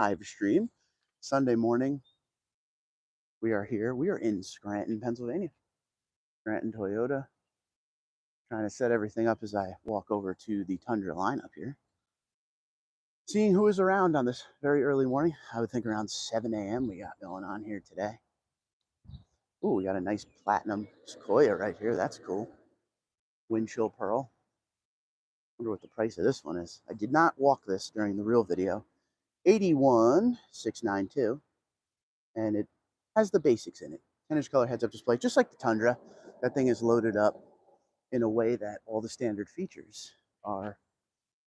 live stream. Sunday morning, we are here. We are in Scranton, Pennsylvania. Scranton Toyota. Trying to set everything up as I walk over to the Tundra lineup here. Seeing who is around on this very early morning. I would think around 7 a.m. we got going on here today. Ooh, we got a nice platinum Sequoia right here. That's cool. Windchill pearl. Wonder what the price of this one is. I did not walk this during the real video. 81,692. And it has the basics in it. 10-inch color heads-up display, just like the Tundra. That thing is loaded up in a way that all the standard features are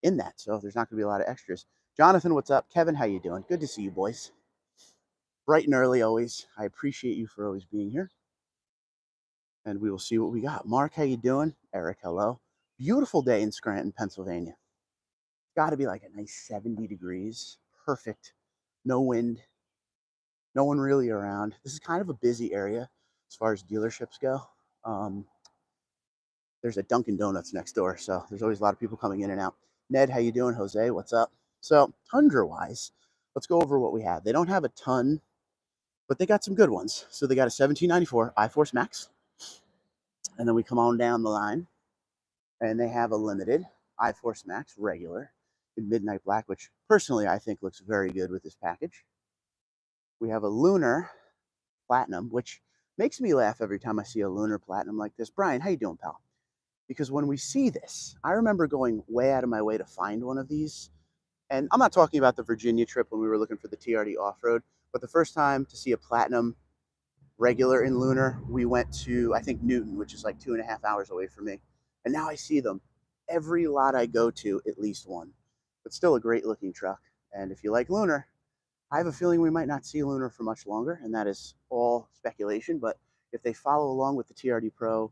in that. So there's not going to be a lot of extras. Jonathan, what's up? Kevin, how you doing? Good to see you, boys. Bright and early always. I appreciate you for always being here. And we will see what we got. Mark, how you doing? Eric, hello. Beautiful day in Scranton, Pennsylvania. Got to be like a nice 70 degrees. Perfect. No wind. No one really around. This is kind of a busy area as far as dealerships go. There's a Dunkin' Donuts next door, so there's always a lot of people coming in and out. Ned, how you doing? Jose, what's up? So Tundra-wise, let's go over what we have. They don't have a ton, but they got some good ones. So they got a 1794 iForce Max, and then we come on down the line, and they have a limited iForce Max regular in midnight black, which personally I think looks very good with this package. We have a Lunar Platinum, which makes me laugh every time I see a Lunar Platinum like this. Brian, how you doing, pal? Because when we see this, I remember going way out of my way to find one of these. And I'm not talking about the Virginia trip when we were looking for the TRD off-road, but the first time to see a Platinum regular in Lunar, we went to, I think, Newton, which is like 2.5 hours away from me. And now I see them. Every lot I go to, at least one. But still a great looking truck. And if you like Lunar, I have a feeling we might not see Lunar for much longer, and that is all speculation. But if they follow along with the TRD Pro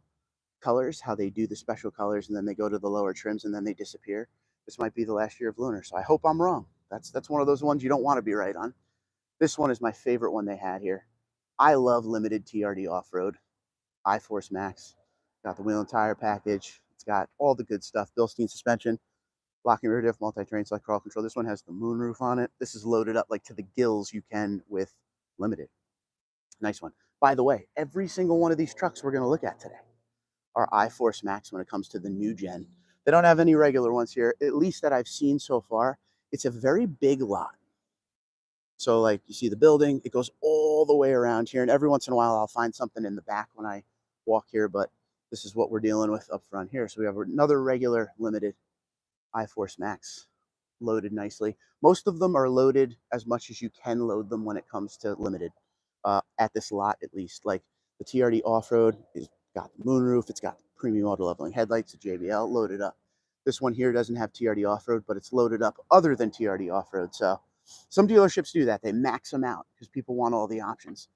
colors, how they do the special colors, and then they go to the lower trims and then they disappear, this might be the last year of Lunar. So I hope I'm wrong. That's one of those ones you don't want to be right on. This one is my favorite one they had here. I love limited TRD off-road. iForce Max. Got the wheel and tire package. It's got all the good stuff. Bilstein suspension. Locking rear diff, multi-terrain select crawl control. This one has the moonroof on it. This is loaded up like to the gills you can with limited. Nice one. By the way, every single one of these trucks we're going to look at today are iForce Max when it comes to the new gen. They don't have any regular ones here, at least that I've seen so far. It's a very big lot. So like you see the building, it goes all the way around here. And every once in a while, I'll find something in the back when I walk here. But this is what we're dealing with up front here. So we have another regular limited iForce Max loaded nicely. Most of them are loaded as much as you can load them when it comes to limited, at this lot at least. Like the TRD Off-Road is got the moonroof, it's got premium auto leveling headlights, the JBL loaded up. This one here doesn't have TRD Off-Road, but it's loaded up other than TRD Off-Road. So some dealerships do that. They max them out because people want all the options.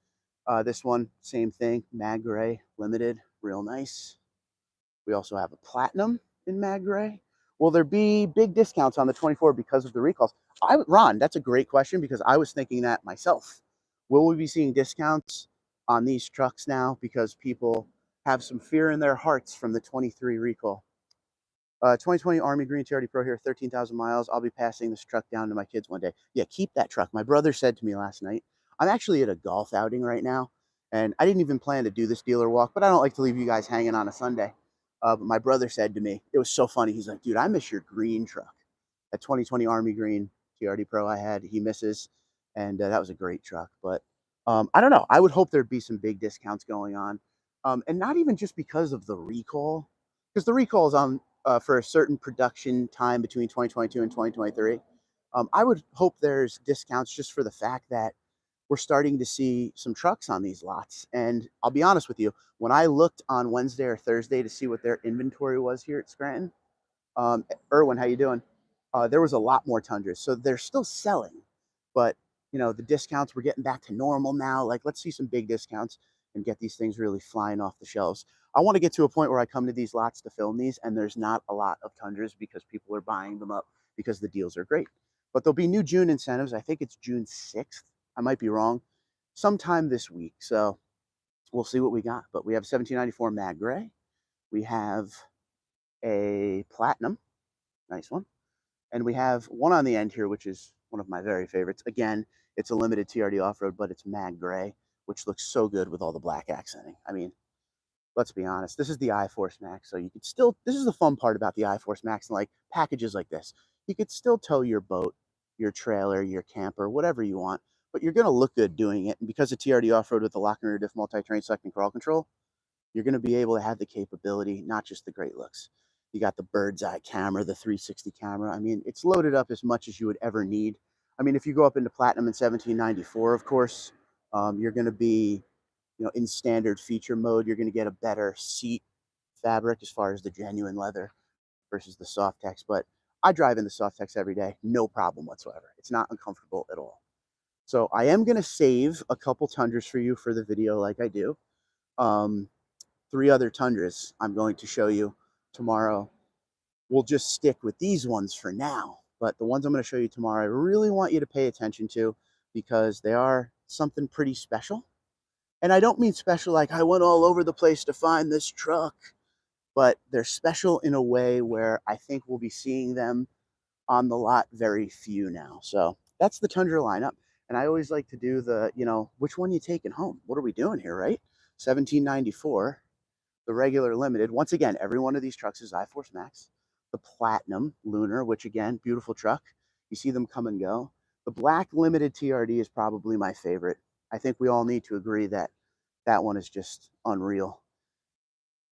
This one, same thing, mag gray, limited, real nice. We also have a platinum in mag gray. Will there be big discounts on the 24 because of the recalls? Ron, that's a great question because I was thinking that myself. Will we be seeing discounts on these trucks now because people have some fear in their hearts from the 23 recall? 2020 Army Green TRD Pro here, 13,000 miles. I'll be passing this truck down to my kids one day. Yeah, keep that truck. My brother said to me last night, I'm actually at a golf outing right now, and I didn't even plan to do this dealer walk, but I don't like to leave you guys hanging on a Sunday. But my brother said to me, it was so funny. He's like, dude, I miss your green truck. That 2020 Army Green TRD Pro I had, he misses. And that was a great truck. But I don't know. I would hope there'd be some big discounts going on. And not even just because of the recall, because the recall is on for a certain production time between 2022 and 2023. I would hope there's discounts just for the fact that we're starting to see some trucks on these lots. And I'll be honest with you, when I looked on Wednesday or Thursday to see what their inventory was here at Scranton, Erwin, how you doing? There was a lot more Tundras. So they're still selling, but you know, the discounts, we're getting back to normal now. Like, let's see some big discounts and get these things really flying off the shelves. I want to get to a point where I come to these lots to film these and there's not a lot of Tundras because people are buying them up because the deals are great. But there'll be new June incentives. I think it's June 6th. I might be wrong. Sometime this week. So we'll see what we got. But we have 1794 Mag Gray. We have a Platinum. Nice one. And we have one on the end here, which is one of my very favorites. Again, it's a limited TRD off-road, but it's mag gray, which looks so good with all the black accenting. I mean, let's be honest, this is the iForce Max, so you could still, this is the fun part about the iForce Max and like packages like this. You could still tow your boat, your trailer, your camper, whatever you want, but you're going to look good doing it. And because of TRD off-road with the lock and rear diff multi-terrain select and crawl control, you're going to be able to have the capability, not just the great looks. You got the bird's eye camera, the 360 camera. I mean, it's loaded up as much as you would ever need. I mean, if you go up into Platinum in 1794, of course, you're going to be, in standard feature mode. You're going to get a better seat fabric as far as the genuine leather versus the Softex. But I drive in the Softex every day, no problem whatsoever. It's not uncomfortable at all. So I am going to save a couple Tundras for you for the video like I do. 3 other Tundras I'm going to show you tomorrow. We'll just stick with these ones for now. But the ones I'm going to show you tomorrow, I really want you to pay attention to because they are something pretty special. And I don't mean special like I went all over the place to find this truck, but they're special in a way where I think we'll be seeing them on the lot very few now. So that's the Tundra lineup. And I always like to do the, which one you taking home? What are we doing here, right? 1794, the regular limited. Once again, every one of these trucks is iForce Max. The Platinum Lunar, which again, beautiful truck. You see them come and go. The black limited TRD is probably my favorite. I think we all need to agree that that one is just unreal.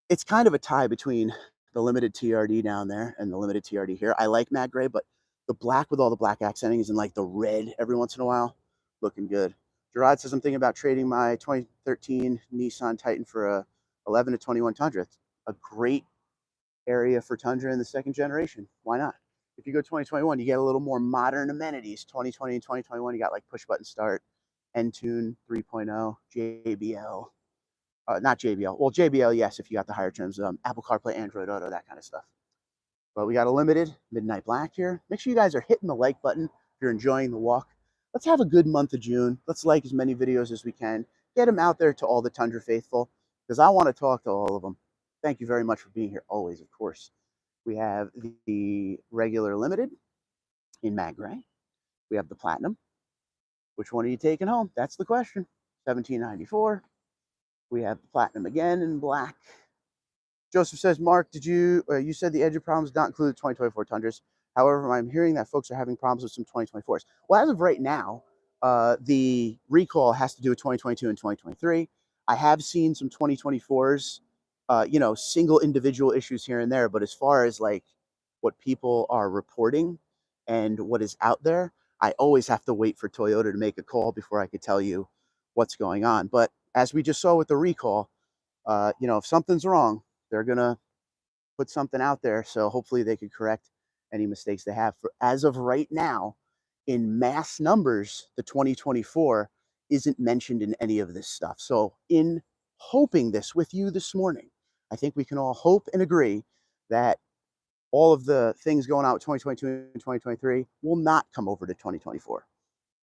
It's kind of a tie between the limited TRD down there and the limited TRD here. I like matte gray, but the black with all the black accenting is in like the red every once in a while. Looking good. Gerard says, I'm thinking about trading my 2013 Nissan Titan for a 11 to 21 Tundra. It's a great area for Tundra in the second generation. Why not? If you go 2021, you get a little more modern amenities. 2020 and 2021, you got like push button start, Entune 3.0, JBL. Not JBL. Well, JBL, yes, if you got the higher terms. Apple CarPlay, Android Auto, that kind of stuff. But we got a limited midnight black here. Make sure you guys are hitting the like button if you're enjoying the walk. Let's have a good month of June. Let's like as many videos as we can. Get them out there to all the Tundra faithful because I want to talk to all of them. Thank you very much for being here always, of course. We have the regular limited in matte gray. We have the platinum. Which one are you taking home? That's the question. 1794. We have the platinum again in black. Joseph says, Mark, you said the engine problems not include 2024 Tundras. However, I'm hearing that folks are having problems with some 2024s. Well, as of right now, the recall has to do with 2022 and 2023. I have seen some 2024s, single individual issues here and there. But as far as like what people are reporting and what is out there, I always have to wait for Toyota to make a call before I could tell you what's going on. But as we just saw with the recall, if something's wrong, they're going to put something out there. So hopefully they could correct any mistakes they have. For as of right now, in mass numbers, the 2024 isn't mentioned in any of this stuff. So in hoping this with you this morning, I think we can all hope and agree that all of the things going on with 2022 and 2023 will not come over to 2024.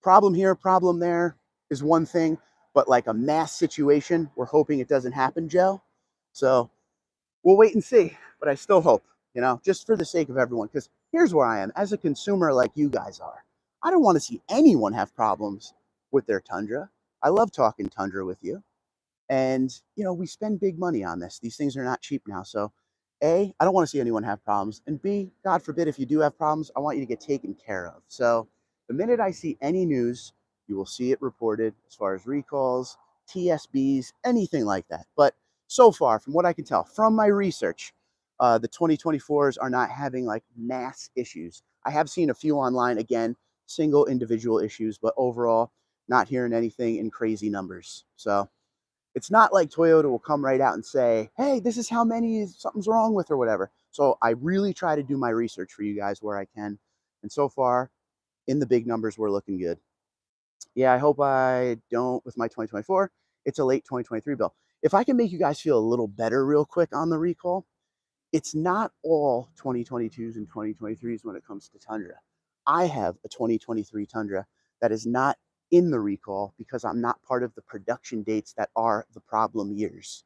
Problem here, problem there is one thing, but like a mass situation, we're hoping it doesn't happen, Joe. So we'll wait and see, but I still hope, just for the sake of everyone, because here's where I am. As a consumer like you guys are, I don't want to see anyone have problems with their Tundra. I love talking Tundra with you. And, we spend big money on this. These things are not cheap now. So, A, I don't want to see anyone have problems. And B, God forbid, if you do have problems, I want you to get taken care of. So the minute I see any news, you will see it reported as far as recalls, TSBs, anything like that. But so far, from what I can tell, from my research, the 2024s are not having like mass issues. I have seen a few online, again, single individual issues, but overall, not hearing anything in crazy numbers. So it's not like Toyota will come right out and say, hey, this is how many something's wrong with or whatever. So I really try to do my research for you guys where I can. And so far, in the big numbers, we're looking good. Yeah, I hope I don't with my 2024. It's a late 2023 bill. If I can make you guys feel a little better real quick on the recall, it's not all 2022s and 2023s when it comes to Tundra. I have a 2023 Tundra that is not in the recall because I'm not part of the production dates that are the problem years.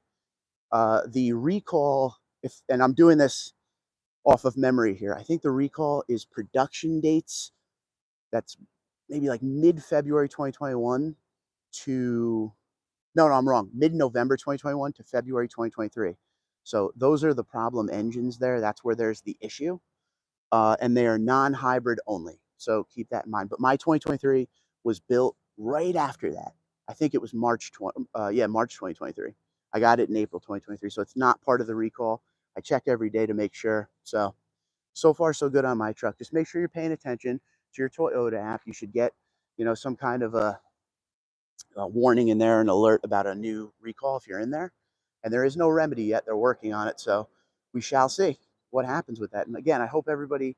The recall, and I'm doing this off of memory here, I think the recall is production dates. That's maybe like mid-February 2021 to, no, I'm wrong, mid-November 2021 to February 2023. So those are the problem engines there. That's where there's the issue. And they are non-hybrid only. So keep that in mind. But my 2023 was built right after that. I think it was March 2023. I got it in April 2023. So it's not part of the recall. I check every day to make sure. So far so good on my truck. Just make sure you're paying attention to your Toyota app. You should get, some kind of a warning in there, an alert about a new recall if you're in there. And there is no remedy yet. They're working on it. So we shall see what happens with that. And again, I hope everybody,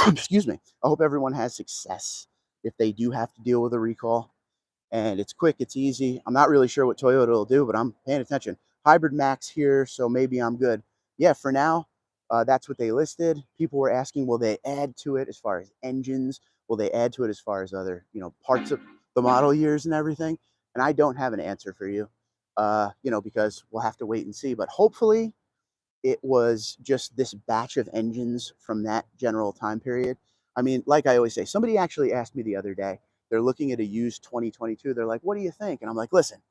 excuse me, I hope everyone has success if they do have to deal with a recall. And it's quick, it's easy. I'm not really sure what Toyota will do, but I'm paying attention. Hybrid Max here, so maybe I'm good. Yeah, for now, that's what they listed. People were asking, will they add to it as far as engines? Will they add to it as far as other, parts of the model years and everything? And I don't have an answer for you, because we'll have to wait and see. But hopefully, it was just this batch of engines from that general time period. I mean, like I always say, somebody actually asked me the other day, they're looking at a used 2022. They're like, what do you think? And I'm like, listen,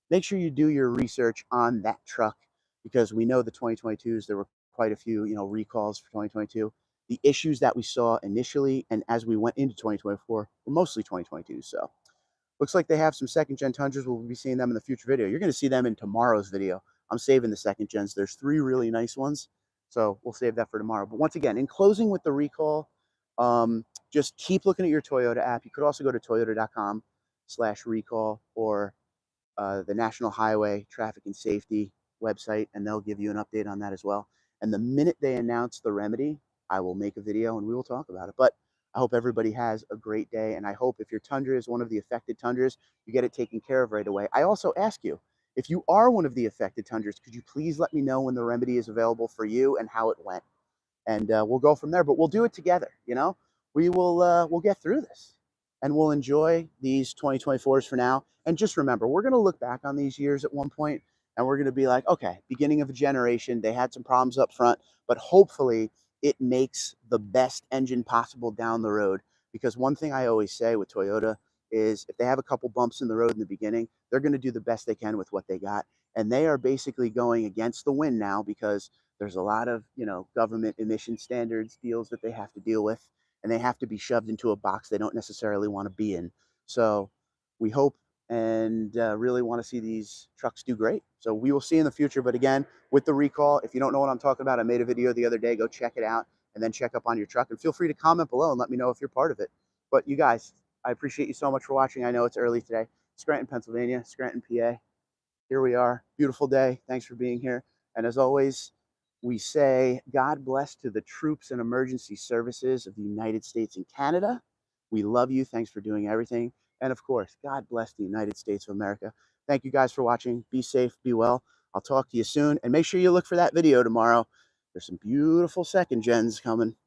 make sure you do your research on that truck because we know the 2022s, there were quite a few, recalls for 2022. The issues that we saw initially and as we went into 2024 were mostly 2022. So looks like they have some second gen Tundras. We'll be seeing them in the future video. You're going to see them in tomorrow's video. I'm saving the second gens. There's 3 really nice ones. So we'll save that for tomorrow. But once again, in closing with the recall, just keep looking at your Toyota app. You could also go to toyota.com/recall or the National Highway Traffic and Safety website, and they'll give you an update on that as well. And the minute they announce the remedy, I will make a video and we will talk about it. But I hope everybody has a great day. And I hope if your Tundra is one of the affected Tundras, you get it taken care of right away. I also ask you, if you are one of the affected Tundras, could you please let me know when the remedy is available for you and how it went? And we'll go from there. But we'll do it together. We'll get through this, and we'll enjoy these 2024s for now. And just remember, we're going to look back on these years at one point, and we're going to be like, okay, beginning of a generation, they had some problems up front, but hopefully it makes the best engine possible down the road. Because one thing I always say with Toyota is if they have a couple bumps in the road in the beginning, they're going to do the best they can with what they got. And they are basically going against the wind now because there's a lot of, government emission standards deals that they have to deal with, and they have to be shoved into a box they don't necessarily want to be in. So we hope and really want to see these trucks do great. So we will see in the future. But again, with the recall, if you don't know what I'm talking about, I made a video the other day. Go check it out and then check up on your truck. And feel free to comment below and let me know if you're part of it. But you guys, I appreciate you so much for watching. I know it's early today. Scranton, Pennsylvania, Scranton, PA. Here we are. Beautiful day. Thanks for being here. And as always, we say God bless to the troops and emergency services of the United States and Canada. We love you. Thanks for doing everything. And of course, God bless the United States of America. Thank you guys for watching. Be safe. Be well. I'll talk to you soon. And make sure you look for that video tomorrow. There's some beautiful second gens coming.